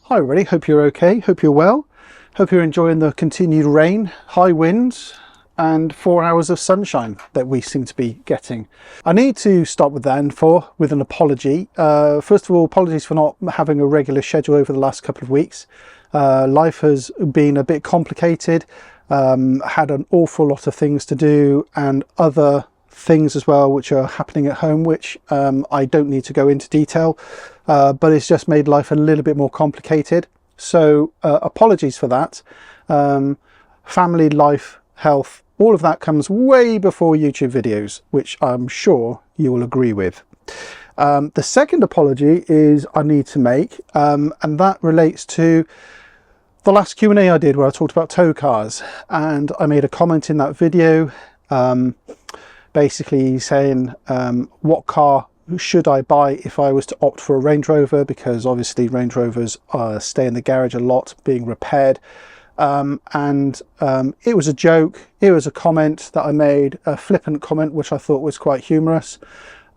Hi everybody, hope you're okay, hope you're well, hope you're enjoying the continued rain, high winds and 4 hours of sunshine that we seem to be getting. I need to start with an apology. First of all, apologies for not having a regular schedule over the last couple of weeks. Life has been a bit complicated, had an awful lot of things to do and other things as well which are happening at home, which I don't need to go into detail, but it's just made life a little bit more complicated. So apologies for that. Family, life, health, all of that comes way before YouTube videos, which I'm sure you will agree with. The second apology is I need to make, and that relates to the last Q&A I did where I talked about tow cars, and I made a comment in that video basically saying what car should I buy if I was to opt for a Range Rover, because obviously Range Rovers stay in the garage a lot being repaired, and it was a joke. It was a comment that I made, a flippant comment which I thought was quite humorous,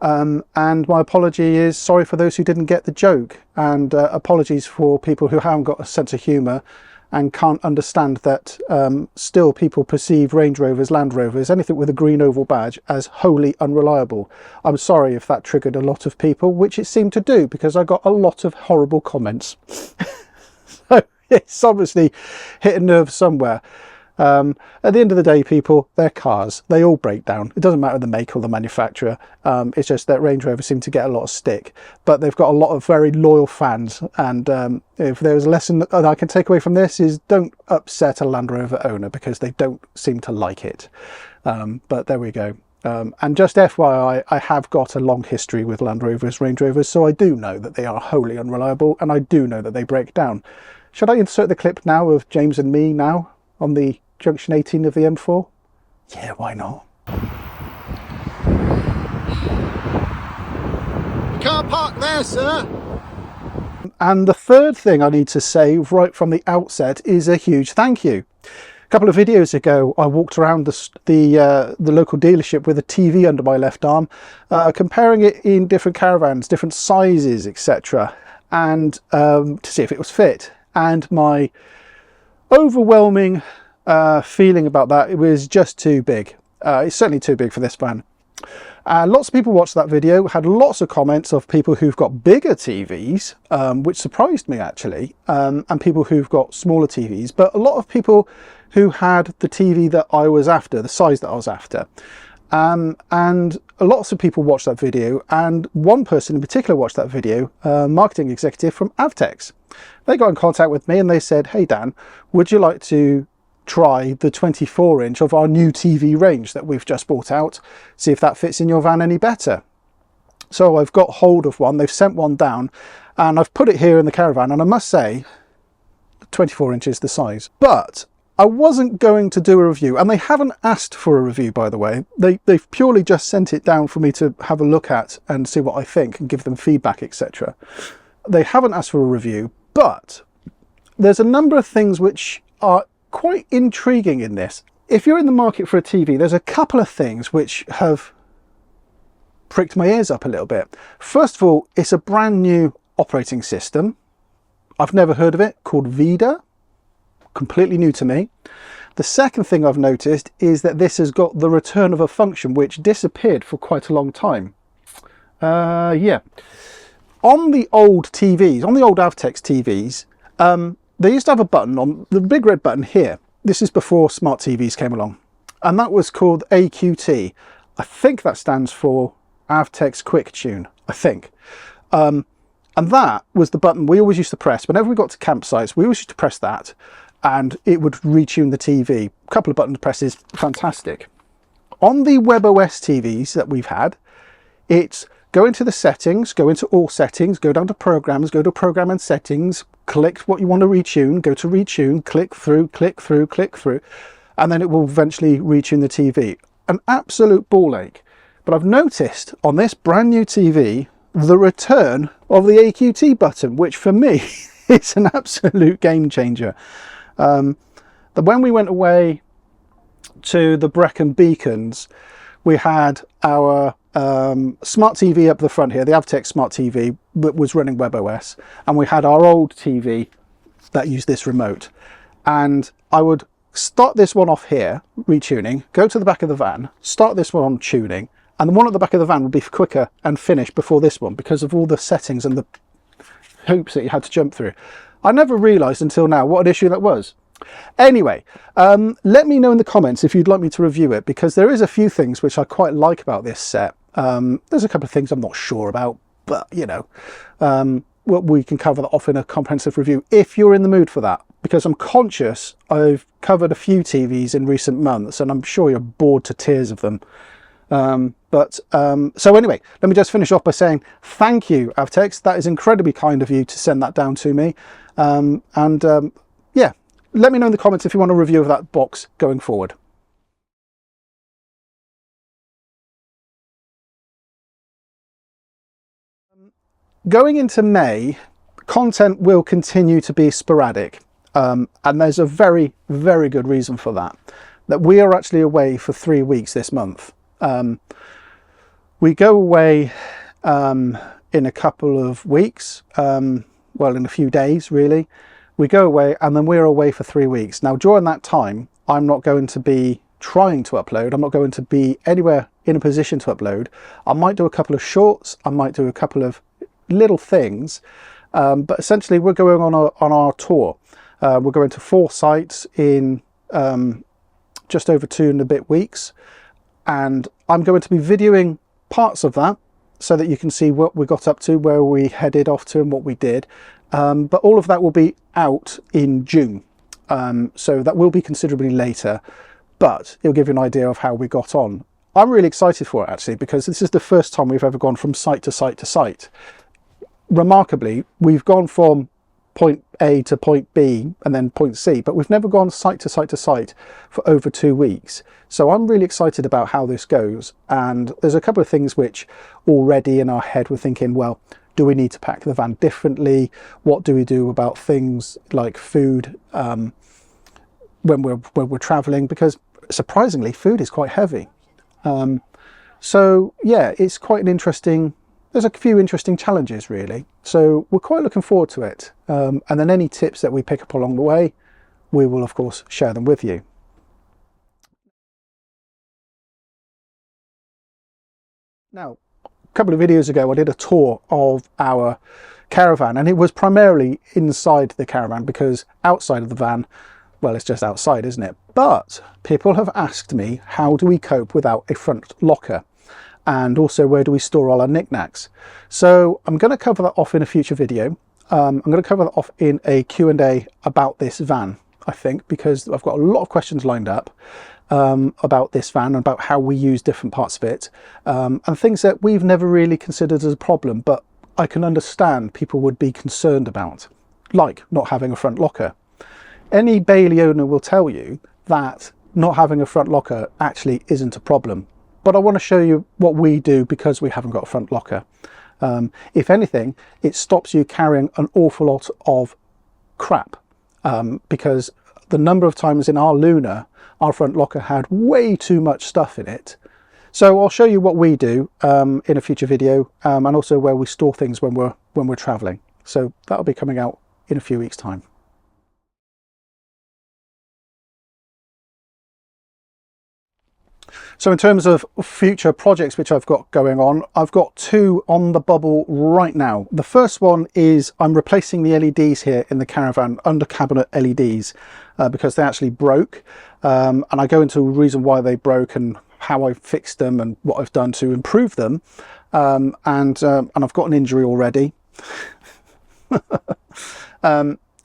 and my apology is sorry for those who didn't get the joke, and apologies for people who haven't got a sense of humour and can't understand that still people perceive Range Rovers, Land Rovers, anything with a green oval badge as wholly unreliable. I'm sorry if that triggered a lot of people, which it seemed to do because I got a lot of horrible comments. So it's obviously hit a nerve somewhere. At the end of the day, people, they're cars. They all break down. It doesn't matter the make or the manufacturer. It's just that Range Rover seem to get a lot of stick, but they've got a lot of very loyal fans. And if there's a lesson that I can take away from this is don't upset a Land Rover owner because they don't seem to like it. But there we go. And just FYI, I have got a long history with Land Rovers, Range Rovers, so I do know that they are wholly unreliable and I do know that they break down. Should I insert the clip now of James and me now on the junction 18 of the M4? Yeah, why not? You can't park there, sir. And the third thing I need to say right from the outset is a huge thank you. A couple of videos ago, I walked around the local dealership with a TV under my left arm, comparing it in different caravans, different sizes, etc., and to see if it was fit. And my overwhelming feeling about that, it was just too big. It's certainly too big for this van. Lots of people watched that video, had lots of comments of people who've got bigger TVs, which surprised me actually, and people who've got smaller TVs, but a lot of people who had the TV that I was after, the size that I was after. And lots of people watched that video, and one person in particular watched that video, a marketing executive from Avtex. They got in contact with me and they said, hey Dan, would you like to try the 24-inch of our new TV range that we've just bought out, see if that fits in your van any better? So I've got hold of one, they've sent one down, and I've put it here in the Caravan, and I must say 24 inches the size. But I wasn't going to do a review, and they haven't asked for a review, by the way. They've purely just sent it down for me to have a look at and see what I think and give them feedback, etc. They haven't asked for a review, but there's a number of things which are quite intriguing in this. If you're in the market for a TV, there's a couple of things which have pricked my ears up a little bit. First of all, it's a brand new operating system. I've never heard of it, called Vida. Completely new to me. The second thing I've noticed is that this has got the return of a function which disappeared for quite a long time. Yeah. On the old TVs, on the old Avtex TVs, they used to have a button on the big red button here. This is before smart TVs came along, and that was called AQT. I think that stands for Avtex Quick Tune, I think. And that was the button we always used to press. Whenever we got to campsites, we always used to press that, and it would retune the TV. A couple of button presses, fantastic. On the WebOS TVs that we've had, it's go into the settings, go into all settings, go down to programs, go to program and settings, click what you want to retune, go to retune, click through, click through, click through, and then it will eventually retune the TV. An absolute ball ache. But I've noticed on this brand new TV, the return of the AQT button, which for me is an absolute game changer. When we went away to the Brecon Beacons, we had our smart TV up the front here, the Avtex smart TV that was running WebOS, and we had our old TV that use this remote. And I would start this one off here, retuning, go to the back of the van, start this one on tuning, and the one at the back of the van would be quicker and finish before this one because of all the settings and the hoops that you had to jump through. I never realised until now what an issue that was. Anyway, let me know in the comments if you'd like me to review it, because there is a few things which I quite like about this set. There's a couple of things I'm not sure about, but you know, we can cover that off in a comprehensive review if you're in the mood for that, because I'm conscious I've covered a few TVs in recent months and I'm sure you're bored to tears of them. So anyway, let me just finish off by saying thank you, Avtex. That is incredibly kind of you to send that down to me. Yeah, let me know in the comments if you want a review of that box going forward. Going into May, content will continue to be sporadic, and there's a very, very good reason for that. That we are actually away for 3 weeks this month. We go away in a couple of weeks, well, in a few days really. We go away and then we're away for 3 weeks. Now during that time, I'm not going to be trying to upload. I'm not going to be anywhere in a position to upload. I might do a couple of shorts, I might do a couple of little things, but essentially we're going on our tour. We're going to 4 sites in just over 2 and a bit weeks, and I'm going to be videoing parts of that so that you can see what we got up to, where we headed off to and what we did, but all of that will be out in June, so that will be considerably later, but it'll give you an idea of how we got on. I'm really excited for it actually, because this is the first time we've ever gone from site to site to site. Remarkably, we've gone from point A to point B and then point C, but we've never gone site to site to site for over 2 weeks. So I'm really excited about how this goes, and there's a couple of things which already in our head we're thinking, well, do we need to pack the van differently? What do we do about things like food when we're traveling? Because surprisingly, food is quite heavy. So yeah, it's quite an interesting, there's a few interesting challenges really. So we're quite looking forward to it. And then any tips that we pick up along the way, we will of course share them with you. Now, a couple of videos ago, I did a tour of our caravan, and it was primarily inside the caravan because outside of the van, well, it's just outside, isn't it? But people have asked me, how do we cope without a front locker? And also, where do we store all our knickknacks? So I'm going to cover that off in a future video. I'm going to cover that off in a Q&A about this van, I think, because I've got a lot of questions lined up about this van and about how we use different parts of it, and things that we've never really considered as a problem, but I can understand people would be concerned about, like not having a front locker. Any Bailey owner will tell you that not having a front locker actually isn't a problem. But I want to show you what we do because we haven't got a front locker. If anything, it stops you carrying an awful lot of crap, because the number of times in our Luna, our front locker had way too much stuff in it. So I'll show you what we do in a future video, and also where we store things when we're traveling. So that'll be coming out in a few weeks' time. So in terms of future projects which I've got going on, I've got 2 on the bubble right now. The first one is I'm replacing the LEDs here in the caravan, under cabinet LEDs, because they actually broke. And I go into a reason why they broke and how I fixed them and what I've done to improve them. And I've got an injury already.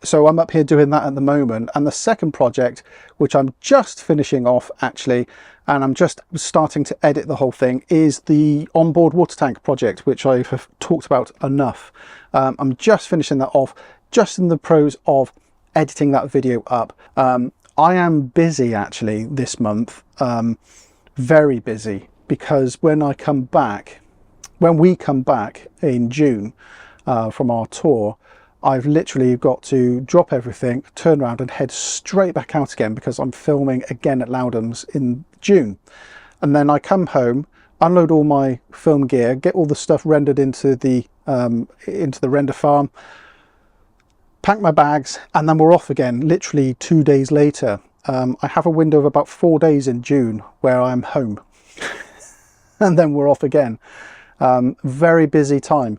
So I'm up here doing that at the moment. And the second project, which I'm just finishing off actually, and I'm just starting to edit the whole thing, is the onboard water tank project, which I have talked about enough. I'm just finishing that off, just in the pros of editing that video up. I am busy actually this month, very busy, because when we come back in June from our tour, I've literally got to drop everything, turn around and head straight back out again, because I'm filming again at Loudham's in June. And then I come home, unload all my film gear, get all the stuff rendered into the render farm, pack my bags, and then we're off again, literally 2 days later. I have a window of about 4 days in June where I'm home. And then we're off again. Very busy time.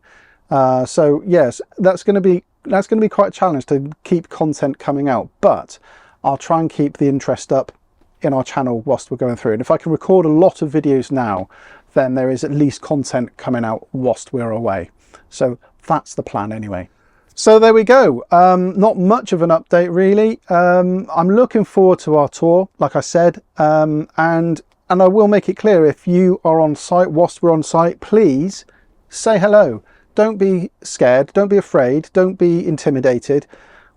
So yes, that's going to be quite a challenge to keep content coming out, but I'll try and keep the interest up in our channel whilst we're going through. And if I can record a lot of videos now, then there is at least content coming out whilst we're away. So that's the plan anyway. So there we go. Not much of an update really. I'm looking forward to our tour, like I said, and I will make it clear, if you are on site whilst we're on site, please say hello. Don't be scared, don't be afraid, don't be intimidated.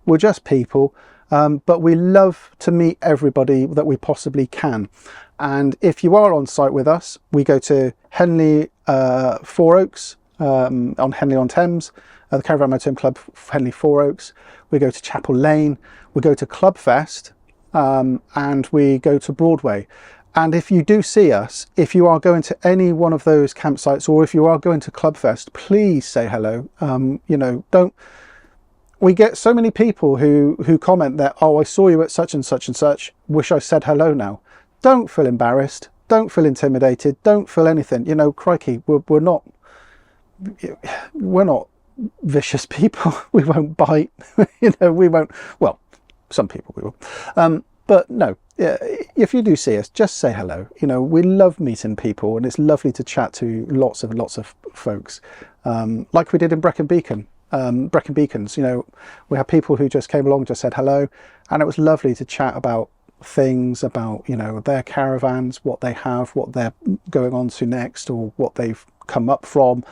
We're just people, but we love to meet everybody that we possibly can. And if you are on site with us, we go to Henley Four Oaks, on Henley-on-Thames, the Caravan Motorhome Club, Henley Four Oaks. We go to Chapel Lane, we go to Clubfest, and we go to Broadway. And if you do see us, if you are going to any one of those campsites, or if you are going to Clubfest, please say hello. You know, we get so many people who comment that, oh, I saw you at such and such and such, wish I said hello now. Don't feel embarrassed, don't feel intimidated, don't feel anything. You know, crikey, we're not vicious people. We won't bite. You know, we won't, well, some people we will, but no, if you do see us, just say hello. You know, we love meeting people, and it's lovely to chat to lots of folks, like we did in Brecon Beacons. You know, we had people who just came along, just said hello, and it was lovely to chat about things, about, you know, their caravans, what they have, what they're going on to next, or what they've come up from,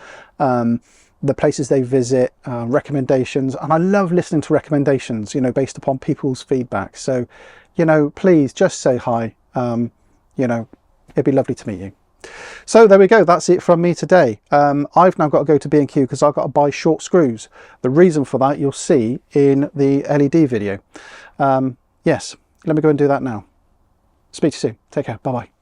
the places they visit, recommendations. And I love listening to recommendations, you know, based upon people's feedback. So, you know, please just say hi. You know, it'd be lovely to meet you. So there we go, that's it from me today. I've now got to go to B&Q because I've got to buy short screws. The reason for that you'll see in the LED video. Yes, let me go and do that now. Speak to you soon. Take care. Bye bye.